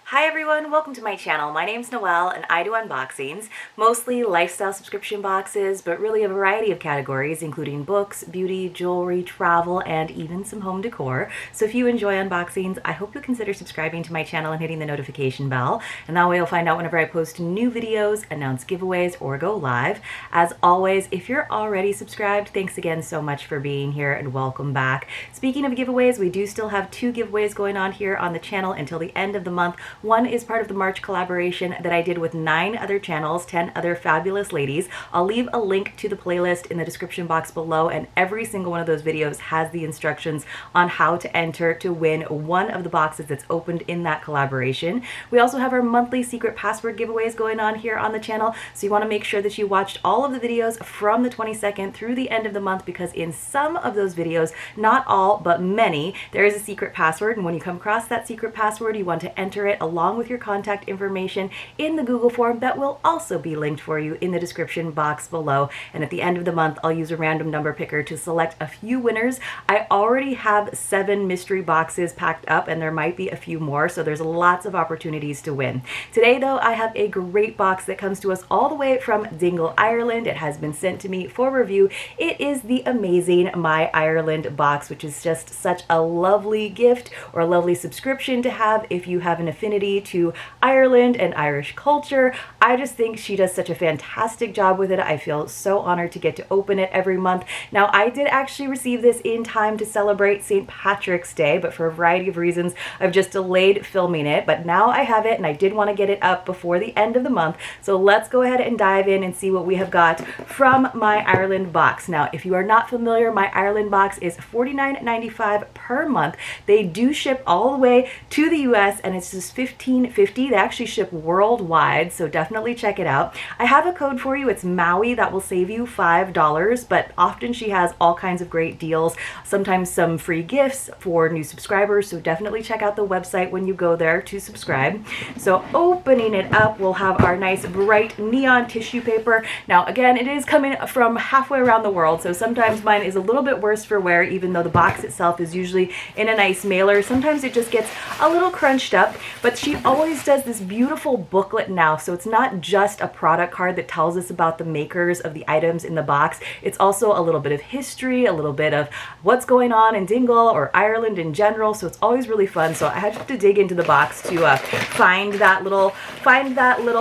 Hi everyone, welcome to my channel. My name's Noelle and I do unboxings, mostly lifestyle subscription boxes, but really a variety of categories, including books, beauty, jewelry, travel, and even some home decor. So if you enjoy unboxings, I hope you'll consider subscribing to my channel and hitting the notification bell, and that way you'll find out whenever I post new videos, announce giveaways, or go live. As always, if you're already subscribed, thanks again so much for being here and welcome back. Speaking of giveaways, we do still have 2 giveaways going on here on the channel until the end of the month. One is part of the March collaboration that I did with 9 other channels, 10 other fabulous ladies. I'll leave a link to the playlist in the description box below, and every single one of those videos has the instructions on how to enter to win one of the boxes that's opened in that collaboration. We also have our monthly secret password giveaways going on here on the channel, so you want to make sure that you watched all of the videos from the 22nd through the end of the month, because in some of those videos, not all, but many, there is a secret password, and when you come across that secret password, you want to enter it along with your contact information in the Google form that will also be linked for you in the description box below. And at the end of the month, I'll use a random number picker to select a few winners. I already have 7 mystery boxes packed up, and there might be a few more, so there's lots of opportunities to win. Today though, I have a great box that comes to us all the way from Dingle, Ireland. It has been sent to me for review. It is the amazing My Ireland box, which is just such a lovely gift or a lovely subscription to have if you have an affinity to Ireland and Irish culture. I just think she does such a fantastic job with it. I feel so honored to get to open it every month. Now, I did actually receive this in time to celebrate St. Patrick's Day, but for a variety of reasons, I've just delayed filming it. But now I have it, and I did want to get it up before the end of the month. So let's go ahead and dive in and see what we have got from My Ireland box. Now, if you are not familiar, My Ireland box is $49.95 per month. They do ship all the way to the US, and it's just $15.50. They actually ship worldwide, so definitely check it out. I have a code for you. It's Maui. That will save you $5, but often she has all kinds of great deals, sometimes some free gifts for new subscribers, so definitely check out the website when you go there to subscribe. So opening it up, we'll have our nice bright neon tissue paper. Now again, it is coming from halfway around the world, so sometimes mine is a little bit worse for wear, even though the box itself is usually in a nice mailer. Sometimes it just gets a little crunched up, but she always does this beautiful booklet now, so it's not just a product card that tells us about the makers of the items in the box. It's also a little bit of history, a little bit of what's going on in Dingle or Ireland in general, so it's always really fun. So I had to dig into the box to find that little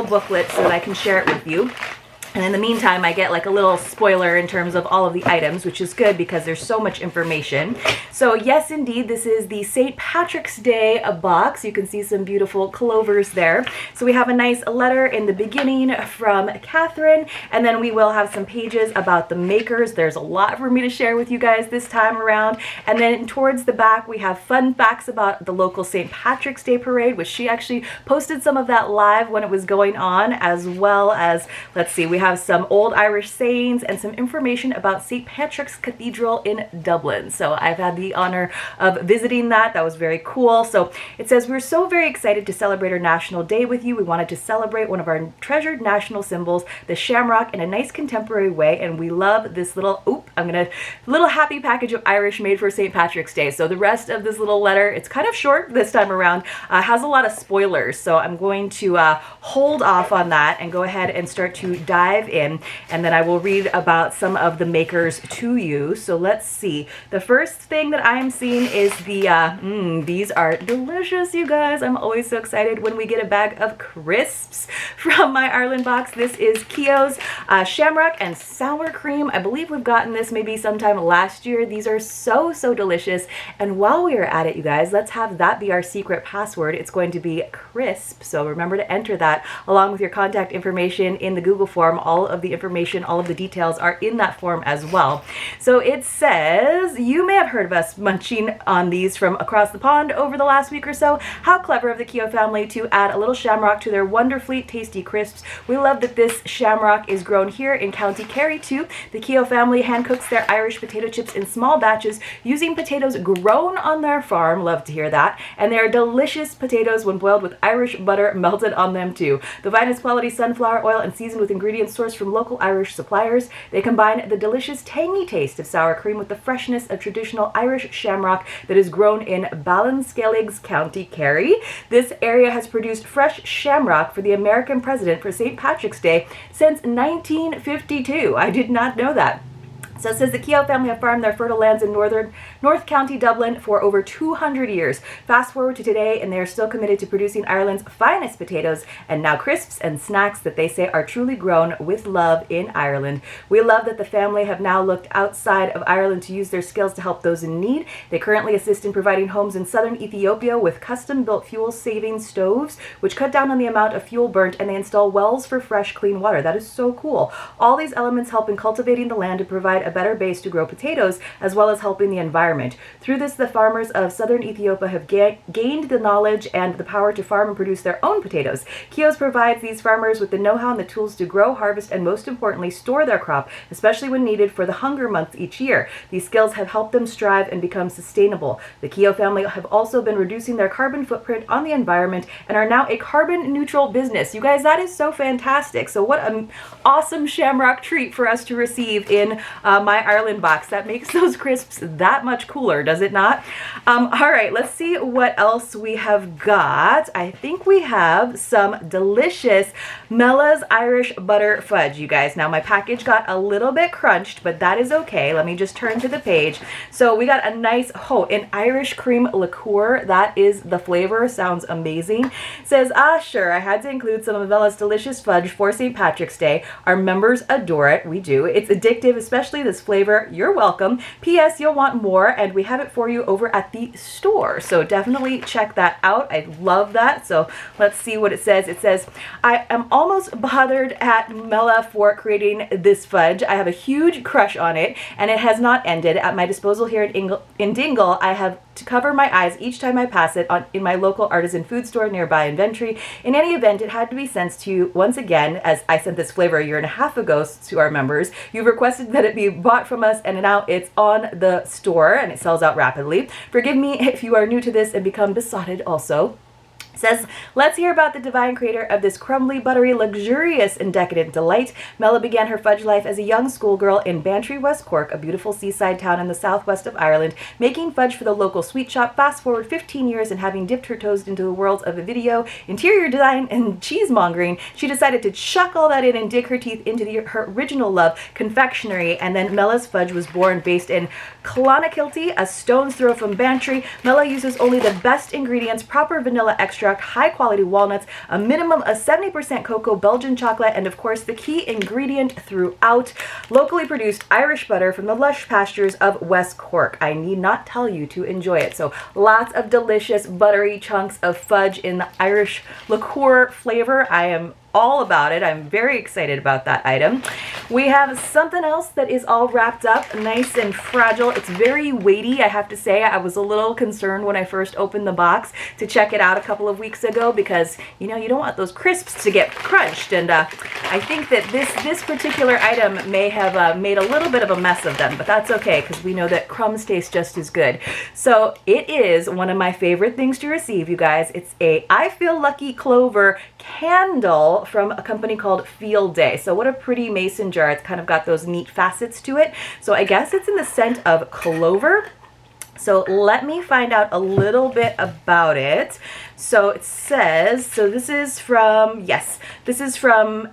booklet so that I can share it with you. And in the meantime, I get like a little spoiler in terms of all of the items, which is good because there's so much information. So yes, indeed, this is the St. Patrick's Day box. You can see some beautiful Clovers there. So we have a nice letter in the beginning from Catherine, and then we will have some pages about the makers. There's a lot for me to share with you guys this time around. And then towards the back, we have fun facts about the local St. Patrick's Day parade, which she actually posted some of that live when it was going on, as well as, let's see, we have some old Irish sayings and some information about St. Patrick's Cathedral in Dublin. So I've had the honor of visiting that. That was very cool. So it says, we're so very excited to celebrate our National Day with you. We wanted to celebrate one of our treasured national symbols, the shamrock, in a nice contemporary way. And we love this little, little happy package of Irish made for St. Patrick's Day. So the rest of this little letter, it's kind of short this time around, has a lot of spoilers. So I'm going to hold off on that and go ahead and start to dive in, and then I will read about some of the makers to you. So let's see. The first thing that I am seeing is the, these are delicious, you guys. I'm always so excited when we get a bag of crisps from My Ireland box. This is Keogh's Shamrock and Sour Cream. I believe we've gotten this maybe sometime last year. These are so, so delicious. And while we are at it, you guys, let's have that be our secret password. It's going to be crisp. So remember to enter that along with your contact information in the Google form. All of the information, all of the details are in that form as well. So it says, you may have heard of us munching on these from across the pond over the last week or so. How clever of the Keogh family to add a little shamrock to their wonderfully tasty crisps. We love that this shamrock is grown here in County Kerry too. The Keogh family hand cooks their Irish potato chips in small batches using potatoes grown on their farm. Love to hear that. And they are delicious potatoes when boiled with Irish butter melted on them too. The finest quality sunflower oil and seasoned with ingredients sourced from local Irish suppliers. They combine the delicious tangy taste of sour cream with the freshness of traditional Irish shamrock that is grown in Ballinskelligs, County Kerry. This area has produced fresh shamrock for the American president for St. Patrick's Day since 1952. I did not know that. So it says the Keogh family have farmed their fertile lands in North County Dublin for over 200 years. Fast forward to today, and they are still committed to producing Ireland's finest potatoes and now crisps and snacks that they say are truly grown with love in Ireland. We love that the family have now looked outside of Ireland to use their skills to help those in need. They currently assist in providing homes in southern Ethiopia with custom-built fuel-saving stoves, which cut down on the amount of fuel burnt, and they install wells for fresh, clean water. That is so cool. All these elements help in cultivating the land to provide a better base to grow potatoes, as well as helping the environment. Through this, the farmers of southern Ethiopia have gained the knowledge and the power to farm and produce their own potatoes. Keogh's provides these farmers with the know-how and the tools to grow, harvest, and most importantly, store their crop, especially when needed for the hunger months each year. These skills have helped them strive and become sustainable. The Keogh family have also been reducing their carbon footprint on the environment and are now a carbon neutral business. You guys, that is so fantastic. So what an awesome shamrock treat for us to receive in my Ireland box. That makes those crisps that much cooler, does it not? All right, let's see what else we have got. I think we have some delicious Mella's Irish butter fudge, you guys. Now my package got a little bit crunched, but that is okay. Let me just turn to the page. So we got a nice, an Irish cream liqueur. That is the flavor. Sounds amazing. It says, sure, I had to include some of Mella's delicious fudge for St. Patrick's Day. Our members adore it. We do. It's addictive, especially this flavor. You're welcome. P.S. You'll want more, and we have it for you over at the store. So definitely check that out. I love that. So let's see what it says. It says, I am almost bothered at Mella for creating this fudge. I have a huge crush on it, and it has not ended. At my disposal here in Dingle, I have to cover my eyes each time I pass it in my local artisan food store nearby in Ventry. In any event, it had to be sent to you once again, as I sent this flavor a year and a half ago to our members. You've requested that it be bought from us, and now it's on the store and it sells out rapidly. Forgive me if you are new to this and become besotted also. Says, let's hear about the divine creator of this crumbly, buttery, luxurious, and decadent delight. Mella began her fudge life as a young schoolgirl in Bantry, West Cork, a beautiful seaside town in the southwest of Ireland, making fudge for the local sweet shop. Fast forward 15 years, and having dipped her toes into the worlds of video, interior design, and cheesemongering, she decided to chuck all that in and dig her teeth into her original love, confectionery, and then Mella's fudge was born, based in Clonakilty, a stone's throw from Bantry. Mella uses only the best ingredients, proper vanilla extract, high quality walnuts, a minimum of 70% cocoa, Belgian chocolate, and of course the key ingredient throughout, locally produced Irish butter from the lush pastures of West Cork. I need not tell you to enjoy it. So lots of delicious buttery chunks of fudge in the Irish liqueur flavor. I am all about it. I'm very excited about that item. We have something else that is all wrapped up, nice and fragile. It's very weighty, I have to say. I was a little concerned when I first opened the box to check it out a couple of weeks ago, because you know, you don't want those crisps to get crunched, and I think that this particular item may have made a little bit of a mess of them, but that's okay, because we know that crumbs taste just as good. So it is one of my favorite things to receive, you guys. It's a I Feel Lucky Clover candle from a company called Field Day. So what a pretty mason jar. It's kind of got those neat facets to it. So I guess it's in the scent of clover. So let me find out a little bit about it. So it says, so this is from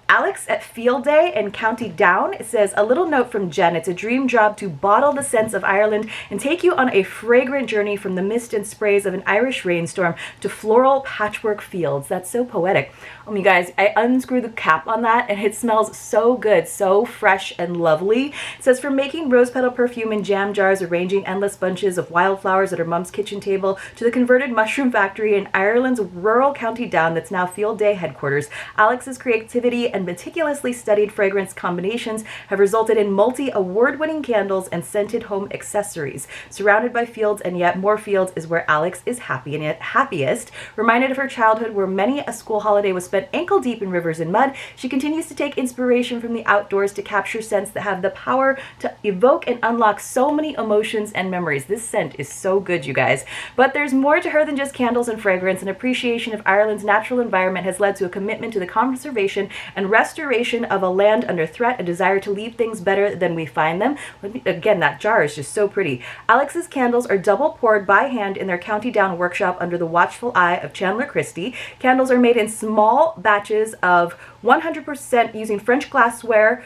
Alex at Field Day in County Down. It says, a little note from Jen. It's a dream job to bottle the scents of Ireland and take you on a fragrant journey from the mist and sprays of an Irish rainstorm to floral patchwork fields. That's so poetic. You guys, I unscrew the cap on that and it smells so good, so fresh and lovely. It says, from making rose petal perfume in jam jars, arranging endless bunches of wildflowers at her mom's kitchen table, to the converted mushroom factory in Ireland's rural County Down that's now Field Day headquarters, Alex's creativity and meticulously studied fragrance combinations have resulted in multi-award-winning candles and scented home accessories. Surrounded by fields and yet more fields is where Alex is happiest. Reminded of her childhood where many a school holiday was spent ankle deep in rivers and mud, she continues to take inspiration from the outdoors to capture scents that have the power to evoke and unlock so many emotions and memories. This scent is so good, you guys. But there's more to her than just candles and fragrance. experience and appreciation of Ireland's natural environment has led to a commitment to the conservation and restoration of a land under threat, a desire to leave things better than we find them. Again, that jar is just so pretty. Alex's candles are double poured by hand in their County Down workshop under the watchful eye of Chandler Christie. Candles are made in small batches of 100% using French glassware,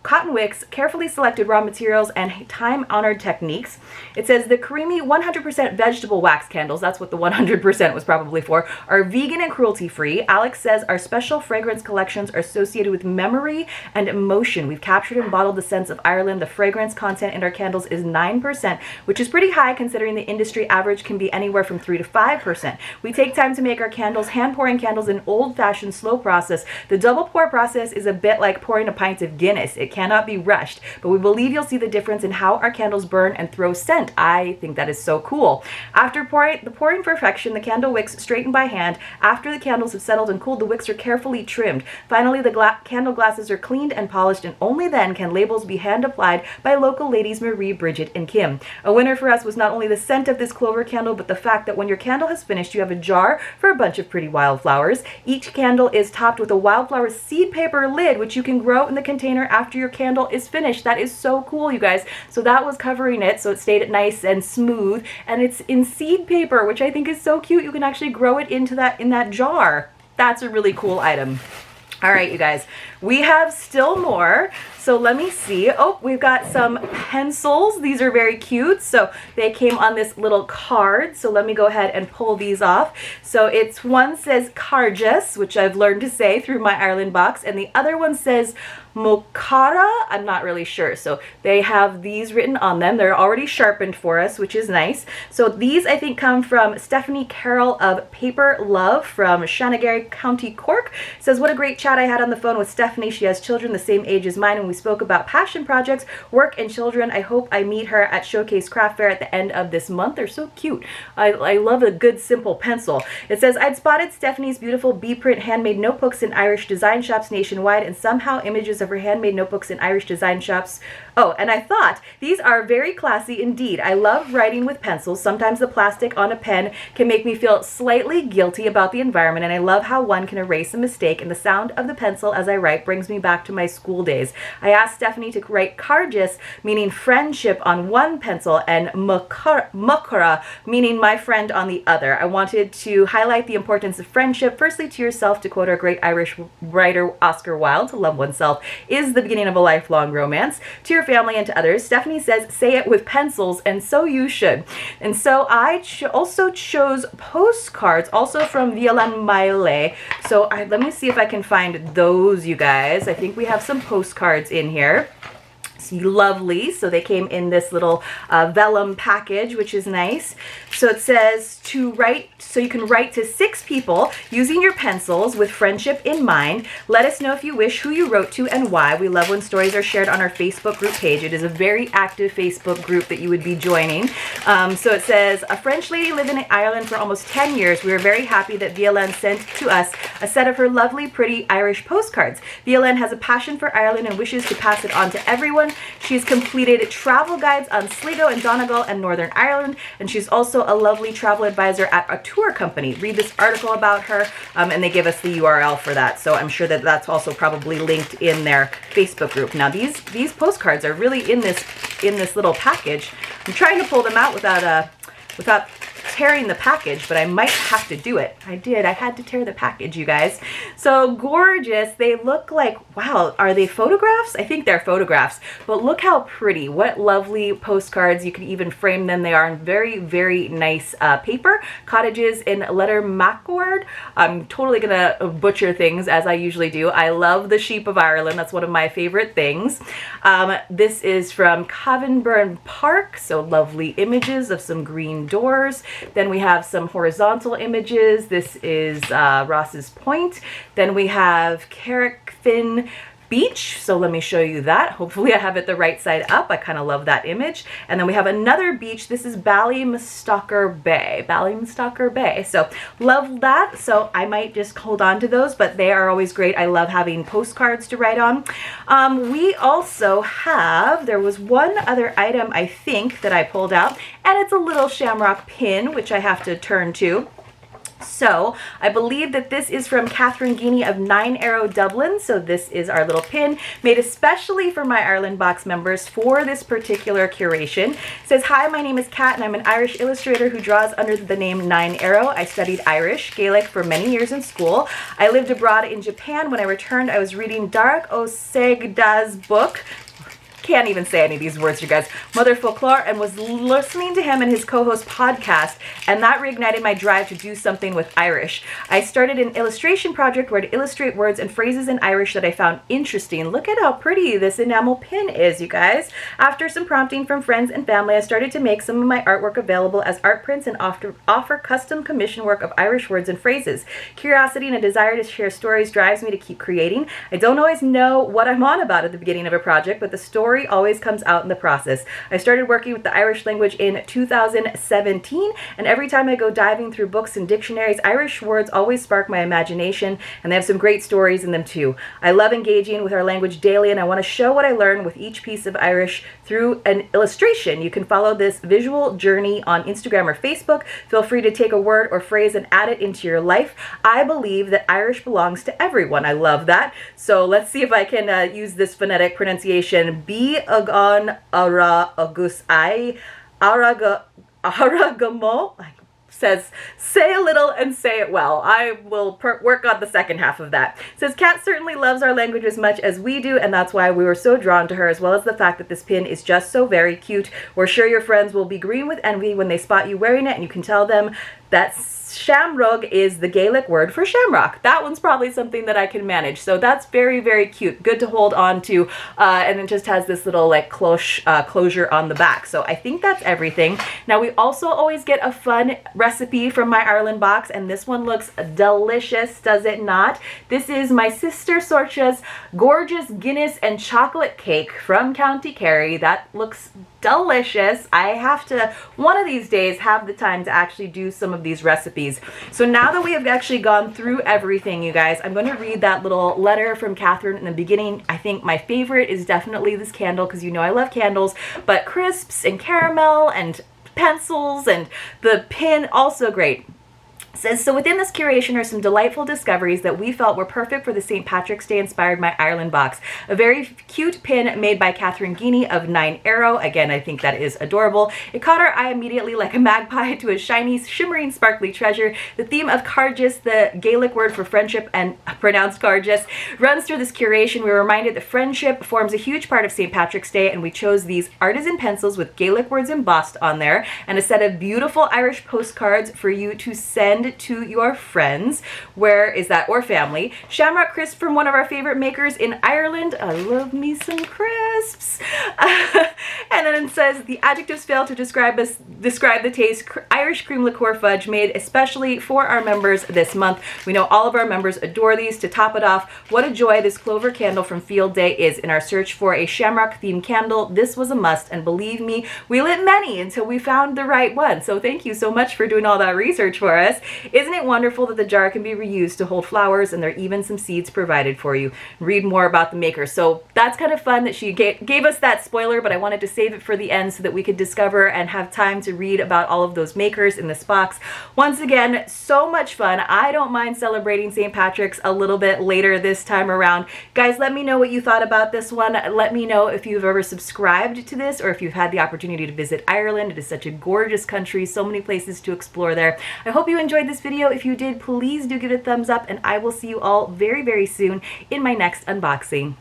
cotton wicks, carefully selected raw materials, and time-honored techniques. It says the creamy 100% vegetable wax candles, that's what the 100% was probably for, are vegan and cruelty-free. Alex says our special fragrance collections are associated with memory and emotion. We've captured and bottled the sense of Ireland. The fragrance content in our candles is 9%, which is pretty high considering the industry average can be anywhere from 3 to 5%. We take time to make our candles, hand-pouring candles in old-fashioned slow process. The double pour process is a bit like pouring a pint of Guinness. It cannot be rushed, but we believe you'll see the difference in how our candles burn and throw scent. I think that is so cool. After pouring perfection, the candle wicks straightened by hand. After the candles have settled and cooled, the wicks are carefully trimmed. Finally, the candle glasses are cleaned and polished, and only then can labels be hand applied by local ladies Marie, Bridget, and Kim. A winner for us was not only the scent of this Clover candle, but the fact that when your candle has finished, you have a jar for a bunch of pretty wildflowers. Each candle is topped with a wildflower seed paper lid, which you can grow in the container after your candle is finished. That is so cool, you guys. So that was covering it, so it stayed nice and smooth, and it's in seed paper, which I think is so cute. You can actually grow it into that in that jar. That's a really cool item. All right, you guys, we have still more. So let me see. Oh, we've got some pencils. These are very cute. So they came on this little card. So let me go ahead and pull these off. So it's one says Carges, which I've learned to say through my Ireland box, and the other one says Mocara. I'm not really sure. So they have these written on them. They're already sharpened for us, which is nice. So these I think come from Stephanie Carroll of Paper Love from Shanagary, County Cork. Says, what a great chat I had on the phone with Stephanie. She has children the same age as mine, and we spoke about passion projects, work, and children. I hope I meet her at Showcase Craft Fair at the end of this month. They're so cute. I love a good simple pencil. It says, I'd spotted Stephanie's beautiful B-print handmade notebooks in Irish design shops nationwide, and somehow images of her handmade notebooks in Irish design shops. Oh, and I thought these are very classy indeed. I love writing with pencils. Sometimes the plastic on a pen can make me feel slightly guilty about the environment, and I love how one can erase a mistake, and the sound of the pencil as I write brings me back to my school days. I asked Stephanie to write Carges, meaning friendship, on one pencil, and Mukara, meaning my friend, on the other. I wanted to highlight the importance of friendship. Firstly, to yourself, to quote our great Irish writer Oscar Wilde, to love oneself is the beginning of a lifelong romance. To your family and to others, Stephanie says, say it with pencils, and so you should. And so I also chose postcards, also from myirelandbox. So let me see if I can find those, you guys. I think we have some postcards in here. Lovely. So they came in this little vellum package, which is nice. So it says to write, so you can write to 6 people using your pencils with friendship in mind. Let us know if you wish who you wrote to and why. We love when stories are shared on our Facebook group page. It is a very active Facebook group that you would be joining. So it says, a French lady living in Ireland for almost 10 years. We are very happy that Violaine sent to us a set of her lovely, pretty Irish postcards. Violaine has a passion for Ireland and wishes to pass it on to everyone. She's completed travel guides on Sligo and Donegal and Northern Ireland, and she's also a lovely travel advisor at a tour company. Read this article about her, and they give us the URL for that, so I'm sure that that's also probably linked in their Facebook group. Now these postcards are really in this little package. I'm trying to pull them out without tearing the package, but I might have to do it. I had to tear the package, you guys. So gorgeous. They look like, wow, are they photographs? I think they're photographs, but look how pretty. What lovely postcards. You can even frame them. They are in very, very nice paper. Cottages in letter macward. I'm totally gonna butcher things as I usually do. I love the sheep of Ireland. That's one of my favorite things. This is from Cavenburn Park. So lovely images of some green doors. Then we have some horizontal images. This is Ross's Point. Then we have Carrickfinn Beach. So let me show you that. Hopefully I have it the right side up. I kind of love that image. And then we have another beach. This is Ballymustocker Bay. Ballymustocker Bay. So love that. So I might just hold on to those, but they are always great. I love having postcards to write on. We also have, there was one other item I think that I pulled out, and it's a little shamrock pin, which I have to turn to. So I believe that this is from Catherine Guinea of 9 Arrow Dublin. So this is our little pin made especially for my Ireland Box members for this particular curation. It says, "Hi, my name is Kat and I'm an Irish illustrator who draws under the name 9 Arrow. I studied Irish, Gaelic for many years in school. I lived abroad in Japan. When I returned, I was reading Dark Osegda's book." Can't even say any of these words, you guys. Mother Folklore, and was listening to him and his co-host podcast, and that reignited my drive to do something with Irish. I started an illustration project where I'd illustrate words and phrases in Irish that I found interesting. Look at how pretty this enamel pin is, you guys. After some prompting from friends and family, I started to make some of my artwork available as art prints and offer custom commission work of Irish words and phrases. Curiosity and a desire to share stories drives me to keep creating. I don't always know what I'm on about at the beginning of a project, but the story always comes out in the process. I started working with the Irish language in 2017, and every time I go diving through books and dictionaries, Irish words always spark my imagination, and they have some great stories in them too. I love engaging with our language daily, and I want to show what I learn with each piece of Irish through an illustration. You can follow this visual journey on Instagram or Facebook. Feel free to take a word or phrase and add it into your life. I believe that Irish belongs to everyone. I love that. So let's see if I can use this phonetic pronunciation. Agon ara agus I aragamo says, "Say a little and say it well." I will work on the second half of that. It says, "Kat certainly loves our language as much as we do, and that's why we were so drawn to her, as well as the fact that this pin is just so very cute. We're sure your friends will be green with envy when they spot you wearing it, and you can tell them that Shamrock is the Gaelic word for shamrock." That one's probably something that I can manage. So that's very, very cute. Good to hold on to. And it just has this little like closure on the back. So I think that's everything. Now we also always get a fun recipe from my Ireland box, and this one looks delicious, does it not? This is my sister Sorcha's gorgeous Guinness and chocolate cake from County Kerry. That looks delicious. I have to, one of these days, have the time to actually do some of these recipes. So now that we have actually gone through everything, you guys, I'm going to read that little letter from Catherine in the beginning. I think my favorite is definitely this candle, because you know I love candles, but crisps and caramel and pencils and the pin, also great. Says, "So within this curation are some delightful discoveries that we felt were perfect for the St. Patrick's Day inspired my Ireland box. A very cute pin made by Catherine Guinea of 9 Arrow. Again, I think that is adorable. It caught our eye immediately like a magpie to a shiny, shimmering, sparkly treasure. The theme of Cargis, the Gaelic word for friendship and pronounced Cargis, runs through this curation. We were reminded that friendship forms a huge part of St. Patrick's Day, and we chose these artisan pencils with Gaelic words embossed on there and a set of beautiful Irish postcards for you to send to your friends." Where is that? Or family. "Shamrock crisp from one of our favorite makers in Ireland." I love me some crisps. And then it says, "The adjectives fail to describe the taste. Irish cream liqueur fudge made especially for our members this month. We know all of our members adore these. To top it off, what a joy this Clover candle from Field Day is. In our search for a Shamrock themed candle, this was a must, and believe me, we lit many until we found the right one." So thank you so much for doing all that research for us. "Isn't it wonderful that the jar can be reused to hold flowers, and there are even some seeds provided for you. Read more about the maker." So that's kind of fun that she gave us that spoiler, but I wanted to save it for the end so that we could discover and have time to read about all of those makers in this box. Once again, so much fun. I don't mind celebrating St. Patrick's a little bit later this time around. Guys, let me know what you thought about this one. Let me know if you've ever subscribed to this or if you've had the opportunity to visit Ireland. It is such a gorgeous country, so many places to explore there. I hope you enjoyed this video. If you did, please do give it a thumbs up, and I will see you all very, very soon in my next unboxing.